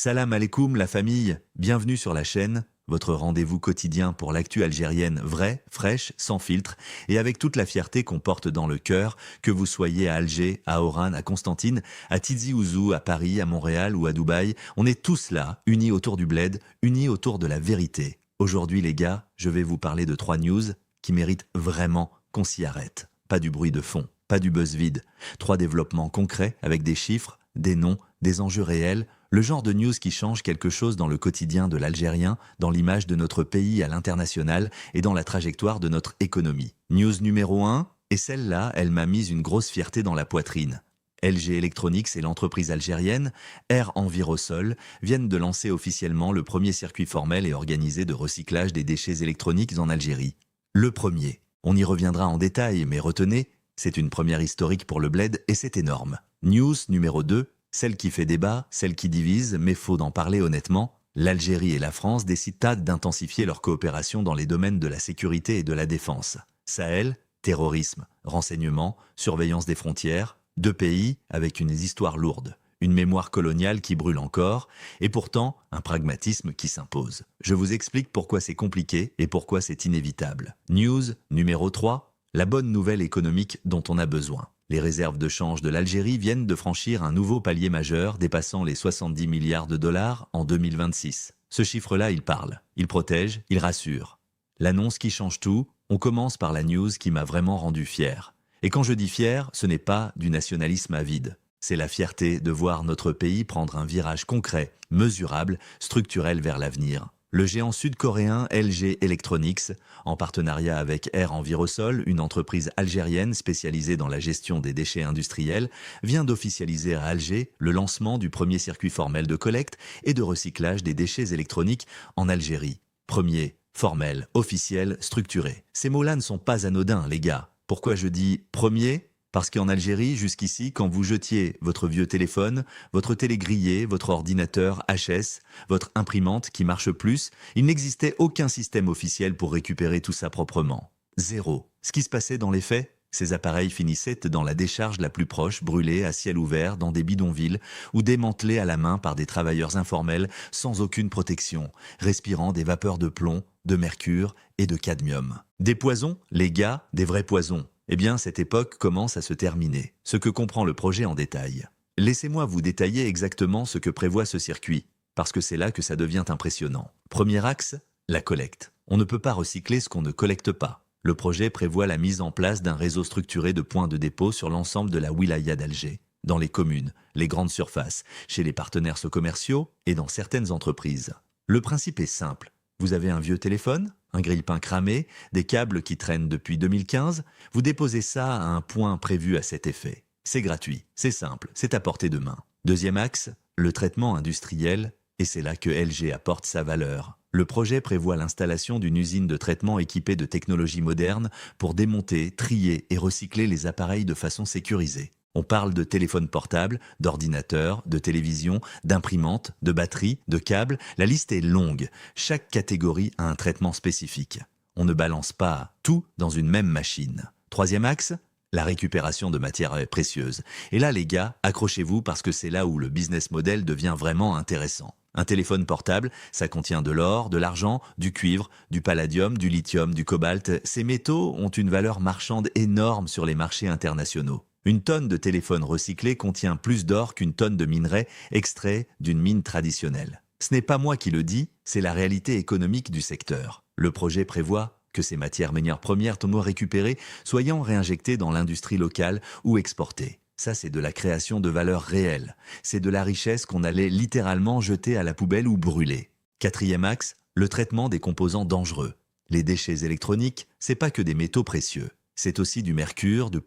Salam alaikum la famille, bienvenue sur la chaîne, votre rendez-vous quotidien pour l'actu algérienne vraie, fraîche, sans filtre et avec toute la fierté qu'on porte dans le cœur, que vous soyez à Alger, à Oran, à Constantine, à Tizi Ouzou, à Paris, à Montréal ou à Dubaï, on est tous là, unis autour du bled, unis autour de la vérité. Aujourd'hui les gars, je vais vous parler de 3 news qui méritent vraiment qu'on s'y arrête. Pas du bruit de fond, pas du buzz vide. 3 développements concrets avec des chiffres, des noms, des enjeux réels, le genre de news qui change quelque chose dans le quotidien de l'Algérien, dans l'image de notre pays à l'international et dans la trajectoire de notre économie. News numéro 1, et celle-là, elle m'a mis une grosse fierté dans la poitrine. LG Electronics et l'entreprise algérienne Air Envirosol viennent de lancer officiellement le premier circuit formel et organisé de recyclage des déchets électroniques en Algérie. Le premier. On y reviendra en détail, mais retenez, c'est une première historique pour le bled et c'est énorme. News numéro 2, celle qui fait débat, celle qui divise, mais faut d'en parler honnêtement. L'Algérie et la France décident d'intensifier leur coopération dans les domaines de la sécurité et de la défense. Sahel, terrorisme, renseignement, surveillance des frontières, 2 pays avec une histoire lourde, une mémoire coloniale qui brûle encore, et pourtant un pragmatisme qui s'impose. Je vous explique pourquoi c'est compliqué et pourquoi c'est inévitable. News numéro 3, la bonne nouvelle économique dont on a besoin. Les réserves de change de l'Algérie viennent de franchir un nouveau palier majeur dépassant les 70 milliards de dollars en 2026. Ce chiffre-là, il parle, il protège, il rassure. L'annonce qui change tout, on commence par la news qui m'a vraiment rendu fier. Et quand je dis fier, ce n'est pas du nationalisme avide. C'est la fierté de voir notre pays prendre un virage concret, mesurable, structurel vers l'avenir. Le géant sud-coréen LG Electronics, en partenariat avec Air Envirosol, une entreprise algérienne spécialisée dans la gestion des déchets industriels, vient d'officialiser à Alger le lancement du premier circuit formel de collecte et de recyclage des déchets électroniques en Algérie. Premier, formel, officiel, structuré. Ces mots-là ne sont pas anodins, les gars. Pourquoi je dis premier ? Parce qu'en Algérie, jusqu'ici, quand vous jetiez votre vieux téléphone, votre télé grillée, votre ordinateur HS, votre imprimante qui marche plus, il n'existait aucun système officiel pour récupérer tout ça proprement. Zéro. Ce qui se passait dans les faits, ces appareils finissaient dans la décharge la plus proche, brûlés à ciel ouvert dans des bidonvilles ou démantelés à la main par des travailleurs informels sans aucune protection, respirant des vapeurs de plomb, de mercure et de cadmium. Des poisons, les gars, des vrais poisons. Eh bien, cette époque commence à se terminer, ce que comprend le projet en détail. Laissez-moi vous détailler exactement ce que prévoit ce circuit, parce que c'est là que ça devient impressionnant. Premier axe, la collecte. On ne peut pas recycler ce qu'on ne collecte pas. Le projet prévoit la mise en place d'un réseau structuré de points de dépôt sur l'ensemble de la wilaya d'Alger, dans les communes, les grandes surfaces, chez les partenaires commerciaux et dans certaines entreprises. Le principe est simple. Vous avez un vieux téléphone, un grille-pain cramé, des câbles qui traînent depuis 2015, vous déposez ça à un point prévu à cet effet. C'est gratuit, c'est simple, c'est à portée de main. Deuxième axe, le traitement industriel, et c'est là que LG apporte sa valeur. Le projet prévoit l'installation d'une usine de traitement équipée de technologies modernes pour démonter, trier et recycler les appareils de façon sécurisée. On parle de téléphones portables, d'ordinateurs, de télévisions, d'imprimantes, de batteries, de câbles. La liste est longue. Chaque catégorie a un traitement spécifique. On ne balance pas tout dans une même machine. Troisième axe, la récupération de matières précieuses. Et là, les gars, accrochez-vous parce que c'est là où le business model devient vraiment intéressant. Un téléphone portable, ça contient de l'or, de l'argent, du cuivre, du palladium, du lithium, du cobalt. Ces métaux ont une valeur marchande énorme sur les marchés internationaux. Une tonne de téléphone recyclé contient plus d'or qu'une tonne de minerai extrait d'une mine traditionnelle. Ce n'est pas moi qui le dis, c'est la réalité économique du secteur. Le projet prévoit que ces matières premières récupérées soient réinjectées dans l'industrie locale ou exportées. Ça, c'est de la création de valeur réelle. C'est de la richesse qu'on allait littéralement jeter à la poubelle ou brûler. Quatrième axe, le traitement des composants dangereux. Les déchets électroniques, c'est pas que des métaux précieux. C'est aussi du mercure, du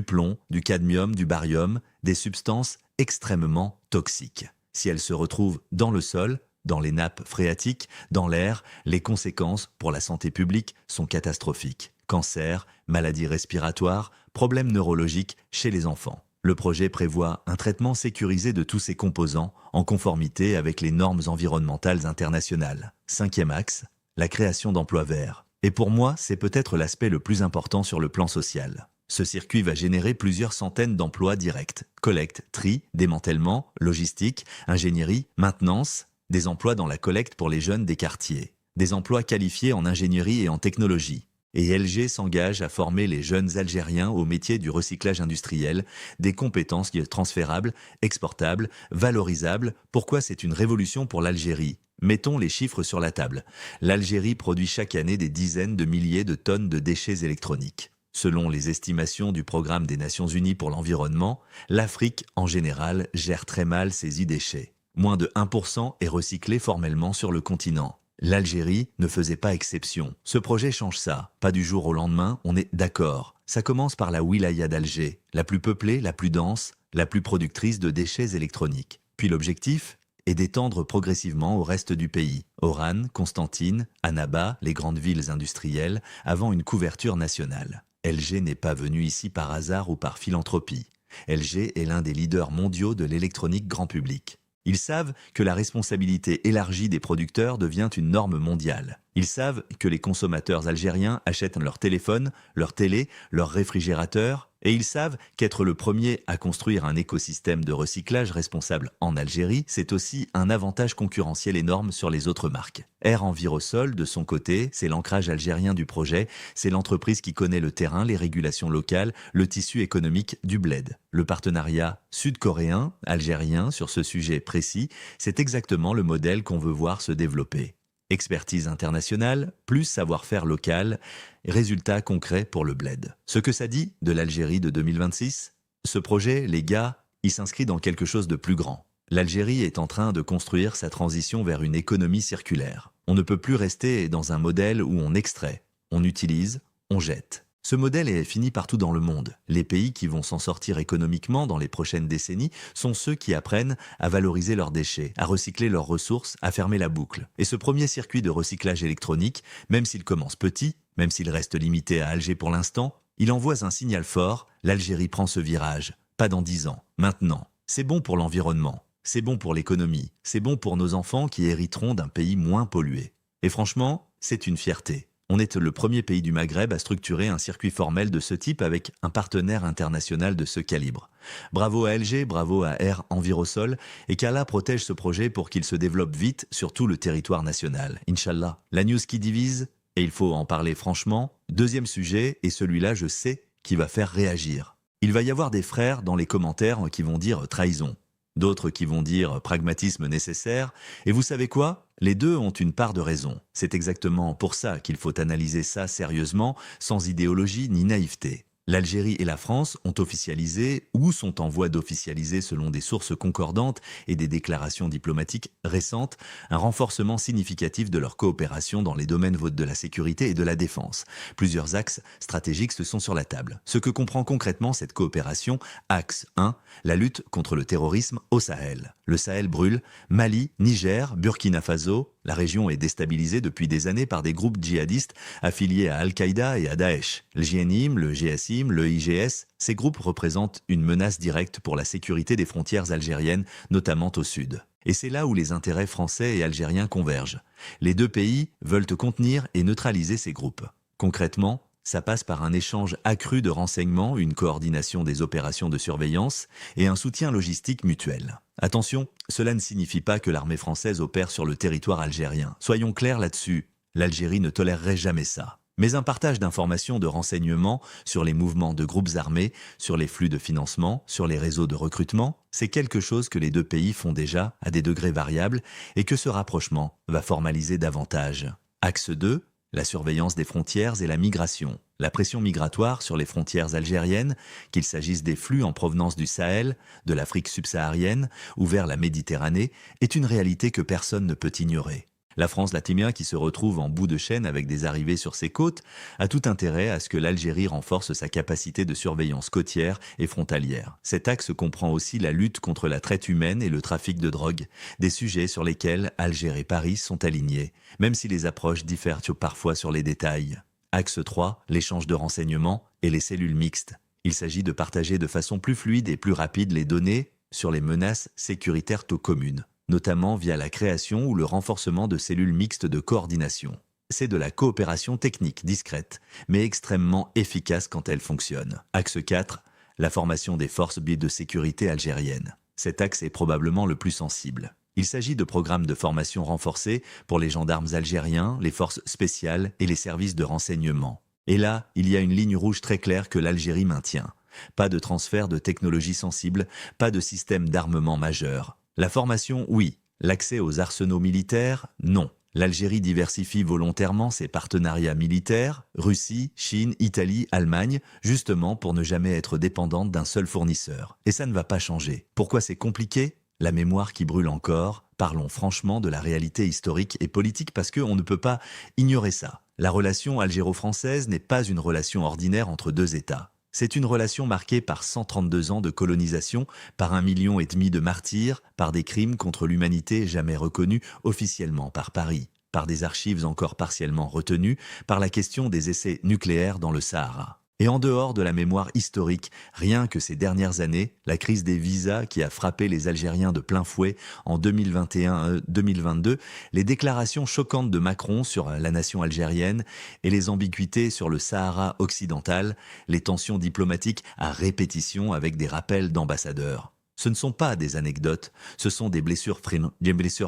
plomb, du cadmium, du barium, des substances extrêmement toxiques. Si elles se retrouvent dans le sol, dans les nappes phréatiques, dans l'air, les conséquences pour la santé publique sont catastrophiques. Cancer, maladies respiratoires, problèmes neurologiques chez les enfants. Le projet prévoit un traitement sécurisé de tous ces composants en conformité avec les normes environnementales internationales. Cinquième axe, la création d'emplois verts. Et pour moi, c'est peut-être l'aspect le plus important sur le plan social. Ce circuit va générer plusieurs centaines d'emplois directs. Collecte, tri, démantèlement, logistique, ingénierie, maintenance, des emplois dans la collecte pour les jeunes des quartiers, des emplois qualifiés en ingénierie et en technologie. Et LG s'engage à former les jeunes Algériens au métier du recyclage industriel, des compétences transférables, exportables, valorisables. Pourquoi c'est une révolution pour l'Algérie? Mettons les chiffres sur la table. L'Algérie produit chaque année des dizaines de milliers de tonnes de déchets électroniques. Selon les estimations du Programme des Nations Unies pour l'environnement, l'Afrique, en général, gère très mal ses e-déchets. Moins de 1% est recyclé formellement sur le continent. L'Algérie ne faisait pas exception. Ce projet change ça. Pas du jour au lendemain, on est d'accord. Ça commence par la wilaya d'Alger, la plus peuplée, la plus dense, la plus productrice de déchets électroniques. Puis l'objectif est d'étendre progressivement au reste du pays. Oran, Constantine, Annaba, les grandes villes industrielles, avant une couverture nationale. LG n'est pas venu ici par hasard ou par philanthropie. LG est l'un des leaders mondiaux de l'électronique grand public. Ils savent que la responsabilité élargie des producteurs devient une norme mondiale. Ils savent que les consommateurs algériens achètent leur téléphone, leur télé, leur réfrigérateur, et ils savent qu'être le premier à construire un écosystème de recyclage responsable en Algérie, c'est aussi un avantage concurrentiel énorme sur les autres marques. Air Envirosol, de son côté, c'est l'ancrage algérien du projet, c'est l'entreprise qui connaît le terrain, les régulations locales, le tissu économique du bled. Le partenariat sud-coréen, algérien sur ce sujet précis, c'est exactement le modèle qu'on veut voir se développer. Expertise internationale, plus savoir-faire local, résultats concrets pour le bled. Ce que ça dit de l'Algérie de 2026? Ce projet, les gars, il s'inscrit dans quelque chose de plus grand. L'Algérie est en train de construire sa transition vers une économie circulaire. On ne peut plus rester dans un modèle où on extrait, on utilise, on jette. Ce modèle est fini partout dans le monde. Les pays qui vont s'en sortir économiquement dans les prochaines décennies sont ceux qui apprennent à valoriser leurs déchets, à recycler leurs ressources, à fermer la boucle. Et ce premier circuit de recyclage électronique, même s'il commence petit, même s'il reste limité à Alger pour l'instant, il envoie un signal fort, l'Algérie prend ce virage. Pas dans 10 ans, maintenant. C'est bon pour l'environnement, c'est bon pour l'économie, c'est bon pour nos enfants qui hériteront d'un pays moins pollué. Et franchement, c'est une fierté. On est le premier pays du Maghreb à structurer un circuit formel de ce type avec un partenaire international de ce calibre. Bravo à LG, bravo à Air Envirosol, et qu'Allah protège ce projet pour qu'il se développe vite sur tout le territoire national. Inch'Allah. La news qui divise, et il faut en parler franchement, deuxième sujet, et celui-là je sais qui va faire réagir. Il va y avoir des frères dans les commentaires qui vont dire trahison. D'autres qui vont dire pragmatisme nécessaire, et vous savez quoi? Les deux ont une part de raison. C'est exactement pour ça qu'il faut analyser ça sérieusement, sans idéologie ni naïveté. L'Algérie et la France ont officialisé ou sont en voie d'officialiser selon des sources concordantes et des déclarations diplomatiques récentes un renforcement significatif de leur coopération dans les domaines de la sécurité et de la défense. Plusieurs axes stratégiques se sont sur la table. Ce que comprend concrètement cette coopération, axe 1, la lutte contre le terrorisme au Sahel. Le Sahel brûle, Mali, Niger, Burkina Faso, la région est déstabilisée depuis des années par des groupes djihadistes affiliés à Al-Qaïda et à Daesh. Le JNIM, le GSIM, le IGS, ces groupes représentent une menace directe pour la sécurité des frontières algériennes, notamment au sud. Et c'est là où les intérêts français et algériens convergent. Les deux pays veulent contenir et neutraliser ces groupes. Concrètement, ça passe par un échange accru de renseignements, une coordination des opérations de surveillance et un soutien logistique mutuel. Attention, cela ne signifie pas que l'armée française opère sur le territoire algérien. Soyons clairs là-dessus, l'Algérie ne tolérerait jamais ça. Mais un partage d'informations, de renseignements sur les mouvements de groupes armés, sur les flux de financement, sur les réseaux de recrutement, c'est quelque chose que les deux pays font déjà à des degrés variables et que ce rapprochement va formaliser davantage. Axe 2. La surveillance des frontières et la migration. La pression migratoire sur les frontières algériennes, qu'il s'agisse des flux en provenance du Sahel, de l'Afrique subsaharienne ou vers la Méditerranée, est une réalité que personne ne peut ignorer. La France latimien, qui se retrouve en bout de chaîne avec des arrivées sur ses côtes, a tout intérêt à ce que l'Algérie renforce sa capacité de surveillance côtière et frontalière. Cet axe comprend aussi la lutte contre la traite humaine et le trafic de drogue, des sujets sur lesquels Alger et Paris sont alignés, même si les approches diffèrent parfois sur les détails. Axe 3, l'échange de renseignements et les cellules mixtes. Il s'agit de partager de façon plus fluide et plus rapide les données sur les menaces sécuritaires communes, notamment via la création ou le renforcement de cellules mixtes de coordination. C'est de la coopération technique discrète, mais extrêmement efficace quand elle fonctionne. Axe 4, la formation des forces de sécurité algériennes. Cet axe est probablement le plus sensible. Il s'agit de programmes de formation renforcés pour les gendarmes algériens, les forces spéciales et les services de renseignement. Et là, il y a une ligne rouge très claire que l'Algérie maintient. Pas de transfert de technologies sensibles, pas de système d'armement majeur. La formation, oui. L'accès aux arsenaux militaires, non. L'Algérie diversifie volontairement ses partenariats militaires, Russie, Chine, Italie, Allemagne, justement pour ne jamais être dépendante d'un seul fournisseur. Et ça ne va pas changer. Pourquoi c'est compliqué ? La mémoire qui brûle encore. Parlons franchement de la réalité historique et politique parce qu'on ne peut pas ignorer ça. La relation algéro-française n'est pas une relation ordinaire entre deux États. C'est une relation marquée par 132 ans de colonisation, par 1,5 million de martyrs, par des crimes contre l'humanité jamais reconnus officiellement par Paris, par des archives encore partiellement retenues, par la question des essais nucléaires dans le Sahara. Et en dehors de la mémoire historique, rien que ces dernières années, la crise des visas qui a frappé les Algériens de plein fouet en 2021-2022, les déclarations choquantes de Macron sur la nation algérienne et les ambiguïtés sur le Sahara occidental, les tensions diplomatiques à répétition avec des rappels d'ambassadeurs. Ce ne sont pas des anecdotes, ce sont des blessures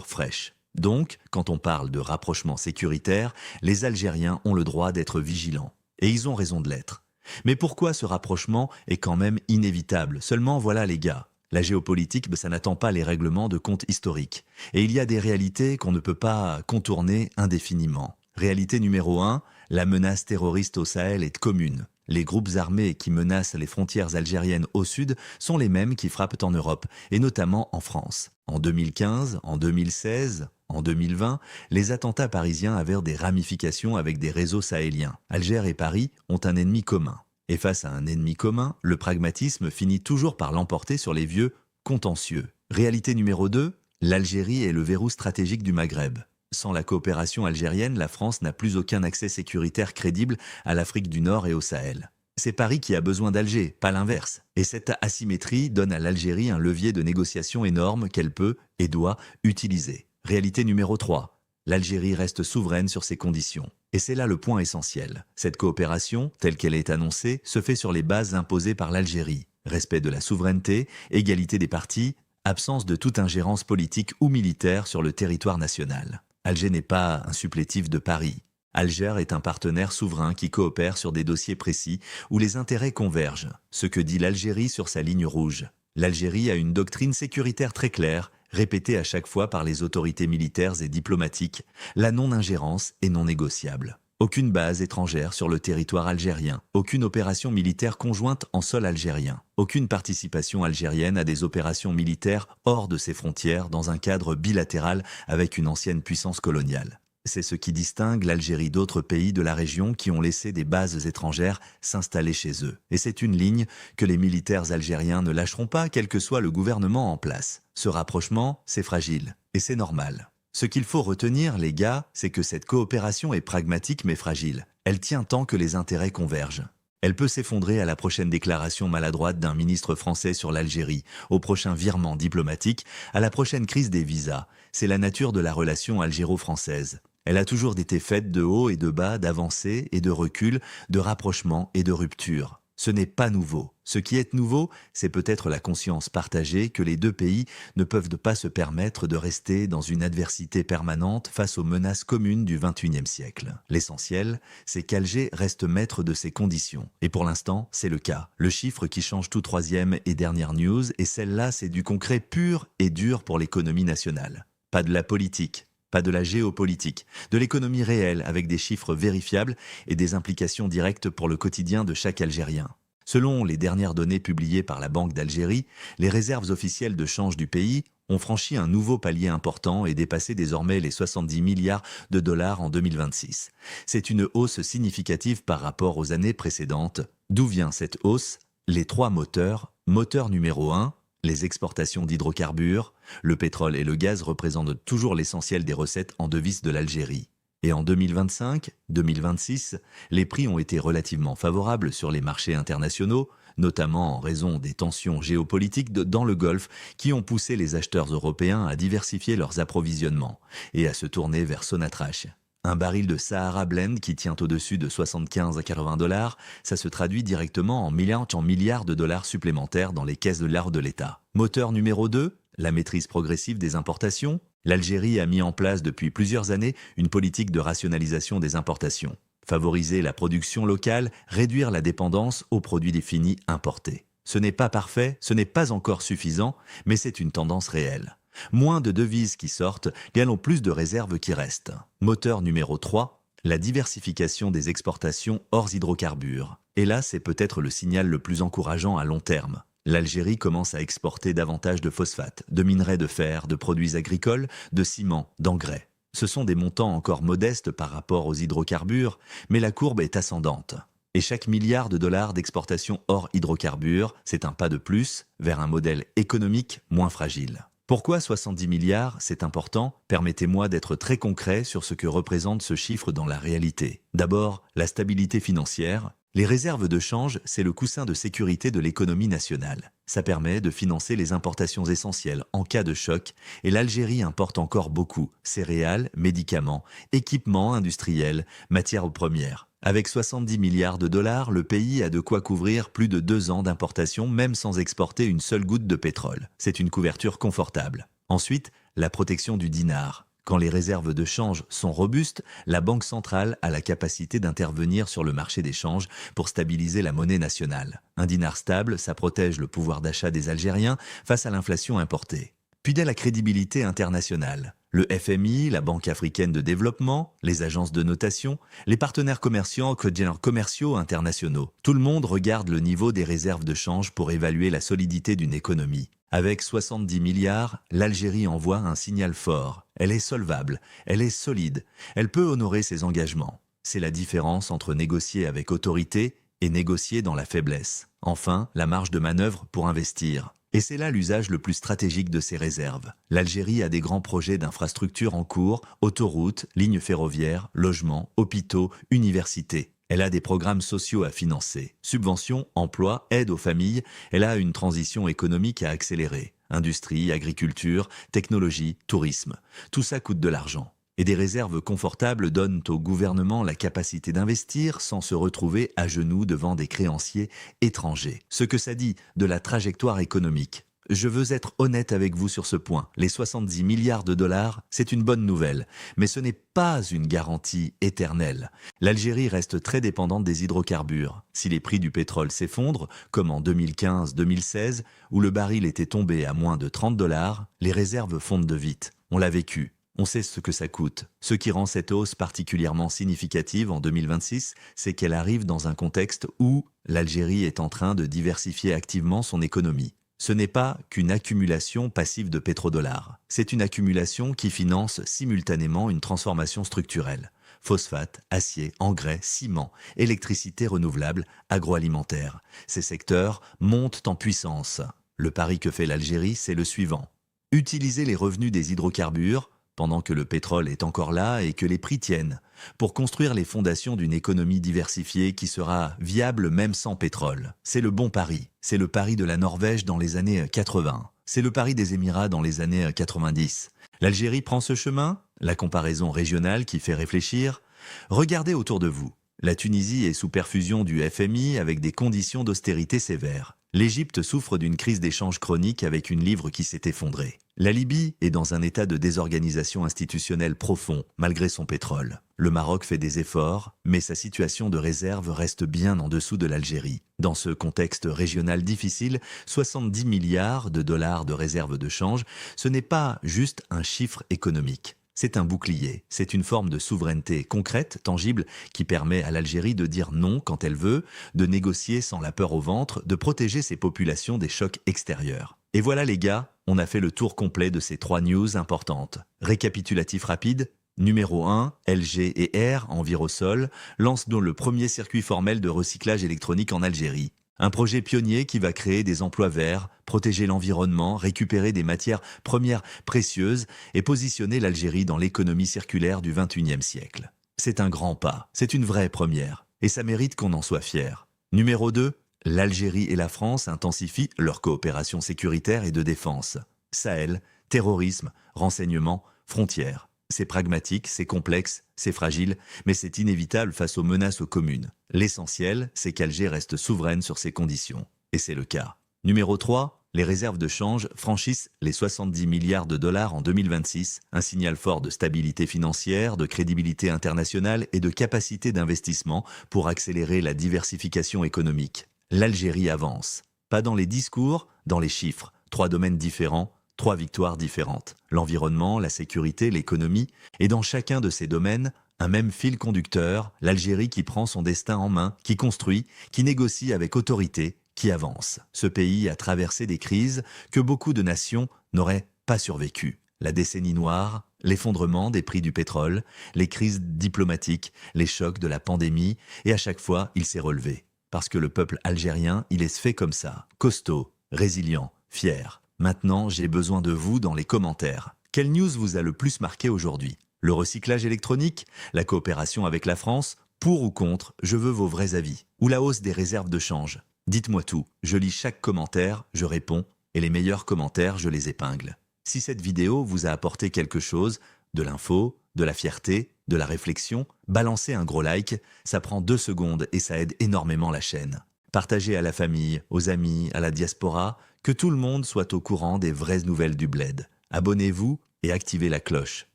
fraîches. Donc, quand on parle de rapprochement sécuritaire, les Algériens ont le droit d'être vigilants. Et ils ont raison de l'être. Mais pourquoi ce rapprochement est quand même inévitable ? Seulement voilà les gars, la géopolitique, ça n'attend pas les règlements de compte historiques. Et il y a des réalités qu'on ne peut pas contourner indéfiniment. Réalité numéro 1, la menace terroriste au Sahel est commune. Les groupes armés qui menacent les frontières algériennes au sud sont les mêmes qui frappent en Europe, et notamment en France. En 2015, en 2016, en 2020, les attentats parisiens avaient des ramifications avec des réseaux sahéliens. Alger et Paris ont un ennemi commun. Et face à un ennemi commun, le pragmatisme finit toujours par l'emporter sur les vieux contentieux. Réalité numéro 2, l'Algérie est le verrou stratégique du Maghreb. Sans la coopération algérienne, la France n'a plus aucun accès sécuritaire crédible à l'Afrique du Nord et au Sahel. C'est Paris qui a besoin d'Alger, pas l'inverse. Et cette asymétrie donne à l'Algérie un levier de négociation énorme qu'elle peut et doit utiliser. Réalité numéro 3. L'Algérie reste souveraine sur ses conditions. Et c'est là le point essentiel. Cette coopération, telle qu'elle est annoncée, se fait sur les bases imposées par l'Algérie. Respect de la souveraineté, égalité des parties, absence de toute ingérence politique ou militaire sur le territoire national. Alger n'est pas un supplétif de Paris. Alger est un partenaire souverain qui coopère sur des dossiers précis où les intérêts convergent. Ce que dit l'Algérie sur sa ligne rouge. L'Algérie a une doctrine sécuritaire très claire, répétée à chaque fois par les autorités militaires et diplomatiques. La non-ingérence est non négociable. Aucune base étrangère sur le territoire algérien, aucune opération militaire conjointe en sol algérien, aucune participation algérienne à des opérations militaires hors de ses frontières dans un cadre bilatéral avec une ancienne puissance coloniale. C'est ce qui distingue l'Algérie d'autres pays de la région qui ont laissé des bases étrangères s'installer chez eux. Et c'est une ligne que les militaires algériens ne lâcheront pas, quel que soit le gouvernement en place. Ce rapprochement, c'est fragile, et c'est normal. Ce qu'il faut retenir, les gars, c'est que cette coopération est pragmatique mais fragile. Elle tient tant que les intérêts convergent. Elle peut s'effondrer à la prochaine déclaration maladroite d'un ministre français sur l'Algérie, au prochain virement diplomatique, à la prochaine crise des visas. C'est la nature de la relation algéro-française. Elle a toujours été faite de haut et de bas, d'avancées et de recul, de rapprochement et de rupture. Ce n'est pas nouveau. Ce qui est nouveau, c'est peut-être la conscience partagée que les deux pays ne peuvent pas se permettre de rester dans une adversité permanente face aux menaces communes du XXIe siècle. L'essentiel, c'est qu'Alger reste maître de ses conditions. Et pour l'instant, c'est le cas. Le chiffre qui change tout troisième et dernière news, et celle-là, c'est du concret pur et dur pour l'économie nationale. Pas de la politique. Pas de la géopolitique, de l'économie réelle avec des chiffres vérifiables et des implications directes pour le quotidien de chaque Algérien. Selon les dernières données publiées par la Banque d'Algérie, les réserves officielles de change du pays ont franchi un nouveau palier important et dépassé désormais les 70 milliards de dollars en 2026. C'est une hausse significative par rapport aux années précédentes. D'où vient cette hausse ? Les trois moteurs. Moteur numéro 1, les exportations d'hydrocarbures, le pétrole et le gaz représentent toujours l'essentiel des recettes en devises de l'Algérie. Et en 2025-2026, les prix ont été relativement favorables sur les marchés internationaux, notamment en raison des tensions géopolitiques dans le Golfe qui ont poussé les acheteurs européens à diversifier leurs approvisionnements et à se tourner vers Sonatrach. Un baril de Sahara Blend qui tient au-dessus de 75 à 80 dollars, ça se traduit directement en milliards de dollars supplémentaires dans les caisses de l'art de l'État. Moteur numéro 2, la maîtrise progressive des importations. L'Algérie a mis en place depuis plusieurs années une politique de rationalisation des importations. Favoriser la production locale, réduire la dépendance aux produits définis importés. Ce n'est pas parfait, ce n'est pas encore suffisant, mais c'est une tendance réelle. Moins de devises qui sortent, gagnons plus de réserves qui restent. Moteur numéro 3, la diversification des exportations hors hydrocarbures. Et là, c'est peut-être le signal le plus encourageant à long terme. L'Algérie commence à exporter davantage de phosphate, de minerais de fer, de produits agricoles, de ciment, d'engrais. Ce sont des montants encore modestes par rapport aux hydrocarbures, mais la courbe est ascendante. Et chaque milliard de dollars d'exportation hors hydrocarbures, c'est un pas de plus vers un modèle économique moins fragile. Pourquoi 70 milliards, c'est important? Permettez-moi d'être très concret sur ce que représente ce chiffre dans la réalité. D'abord, la stabilité financière. Les réserves de change, c'est le coussin de sécurité de l'économie nationale. Ça permet de financer les importations essentielles en cas de choc, et l'Algérie importe encore beaucoup, céréales, médicaments, équipements industriels, matières premières. Avec 70 milliards de dollars, le pays a de quoi couvrir plus de 2 ans d'importation, même sans exporter une seule goutte de pétrole. C'est une couverture confortable. Ensuite, la protection du dinar. Quand les réserves de change sont robustes, la Banque centrale a la capacité d'intervenir sur le marché des changes pour stabiliser la monnaie nationale. Un dinar stable, ça protège le pouvoir d'achat des Algériens face à l'inflation importée. Puis dès la crédibilité internationale. Le FMI, la Banque africaine de développement, les agences de notation, les partenaires commerciaux internationaux. Tout le monde regarde le niveau des réserves de change pour évaluer la solidité d'une économie. Avec 70 milliards, l'Algérie envoie un signal fort. Elle est solvable, elle est solide, elle peut honorer ses engagements. C'est la différence entre négocier avec autorité et négocier dans la faiblesse. Enfin, la marge de manœuvre pour investir. Et c'est là l'usage le plus stratégique de ces réserves. L'Algérie a des grands projets d'infrastructures en cours, autoroutes, lignes ferroviaires, logements, hôpitaux, universités. Elle a des programmes sociaux à financer, subventions, emplois, aide aux familles. Elle a une transition économique à accélérer. Industrie, agriculture, technologie, tourisme. Tout ça coûte de l'argent. Et des réserves confortables donnent au gouvernement la capacité d'investir sans se retrouver à genoux devant des créanciers étrangers. Ce que ça dit de la trajectoire économique. Je veux être honnête avec vous sur ce point. Les 70 milliards de dollars, c'est une bonne nouvelle, mais ce n'est pas une garantie éternelle. L'Algérie reste très dépendante des hydrocarbures. Si les prix du pétrole s'effondrent, comme en 2015-2016, où le baril était tombé à moins de 30 dollars, les réserves fondent de vite. On l'a vécu. On sait ce que ça coûte. Ce qui rend cette hausse particulièrement significative en 2026, c'est qu'elle arrive dans un contexte où l'Algérie est en train de diversifier activement son économie. Ce n'est pas qu'une accumulation passive de pétrodollars. C'est une accumulation qui finance simultanément une transformation structurelle. Phosphate, acier, engrais, ciment, électricité renouvelable, agroalimentaire. Ces secteurs montent en puissance. Le pari que fait l'Algérie, c'est le suivant. Utiliser les revenus des hydrocarbures pendant que le pétrole est encore là et que les prix tiennent, pour construire les fondations d'une économie diversifiée qui sera viable même sans pétrole. C'est le bon pari. C'est le pari de la Norvège dans les années 80. C'est le pari des Émirats dans les années 90. L'Algérie prend ce chemin, la comparaison régionale qui fait réfléchir. Regardez autour de vous. La Tunisie est sous perfusion du FMI avec des conditions d'austérité sévères. L'Égypte souffre d'une crise d'échange chronique avec une livre qui s'est effondrée. La Libye est dans un état de désorganisation institutionnelle profond, malgré son pétrole. Le Maroc fait des efforts, mais sa situation de réserve reste bien en dessous de l'Algérie. Dans ce contexte régional difficile, 70 milliards de dollars de réserves de change, ce n'est pas juste un chiffre économique. C'est un bouclier, c'est une forme de souveraineté concrète, tangible, qui permet à l'Algérie de dire non quand elle veut, de négocier sans la peur au ventre, de protéger ses populations des chocs extérieurs. Et voilà les gars, on a fait le tour complet de ces 3 news importantes. Récapitulatif rapide. Numéro 1, LG et R, Envirosol, lancent donc le premier circuit formel de recyclage électronique en Algérie. Un projet pionnier qui va créer des emplois verts, protéger l'environnement, récupérer des matières premières précieuses et positionner l'Algérie dans l'économie circulaire du XXIe siècle. C'est un grand pas, c'est une vraie première, et ça mérite qu'on en soit fier. Numéro 2, l'Algérie et la France intensifient leur coopération sécuritaire et de défense. Sahel, terrorisme, renseignement, frontières. C'est pragmatique, c'est complexe, c'est fragile, mais c'est inévitable face aux menaces communes. L'essentiel, c'est qu'Alger reste souveraine sur ses conditions. Et c'est le cas. Numéro 3, les réserves de change franchissent les 70 milliards de dollars en 2026, un signal fort de stabilité financière, de crédibilité internationale et de capacité d'investissement pour accélérer la diversification économique. L'Algérie avance. Pas dans les discours, dans les chiffres. 3 domaines différents, 3 victoires différentes. L'environnement, la sécurité, l'économie. Et dans chacun de ces domaines, un même fil conducteur, l'Algérie qui prend son destin en main, qui construit, qui négocie avec autorité, qui avance. Ce pays a traversé des crises que beaucoup de nations n'auraient pas survécues. La décennie noire, l'effondrement des prix du pétrole, les crises diplomatiques, les chocs de la pandémie, et à chaque fois, il s'est relevé. Parce que le peuple algérien, il est fait comme ça, costaud, résilient, fier. Maintenant, j'ai besoin de vous dans les commentaires. Quelle news vous a le plus marqué aujourd'hui? Le recyclage électronique? La coopération avec la France? Pour ou contre? Je veux vos vrais avis. Ou la hausse des réserves de change? Dites-moi tout. Je lis chaque commentaire, je réponds, et les meilleurs commentaires, je les épingle. Si cette vidéo vous a apporté quelque chose, de l'info, de la fierté, de la réflexion, balancez un gros like, ça prend 2 secondes et ça aide énormément la chaîne. Partagez à la famille, aux amis, à la diaspora, que tout le monde soit au courant des vraies nouvelles du bled. Abonnez-vous et activez la cloche.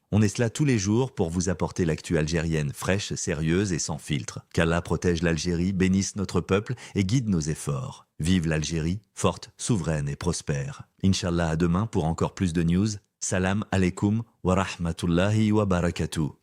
On est là tous les jours pour vous apporter l'actu algérienne fraîche, sérieuse et sans filtre. Qu'Allah protège l'Algérie, bénisse notre peuple et guide nos efforts. Vive l'Algérie, forte, souveraine et prospère. Inch'Allah à demain pour encore plus de news. Salam alaikum wa rahmatullahi wa barakatuh.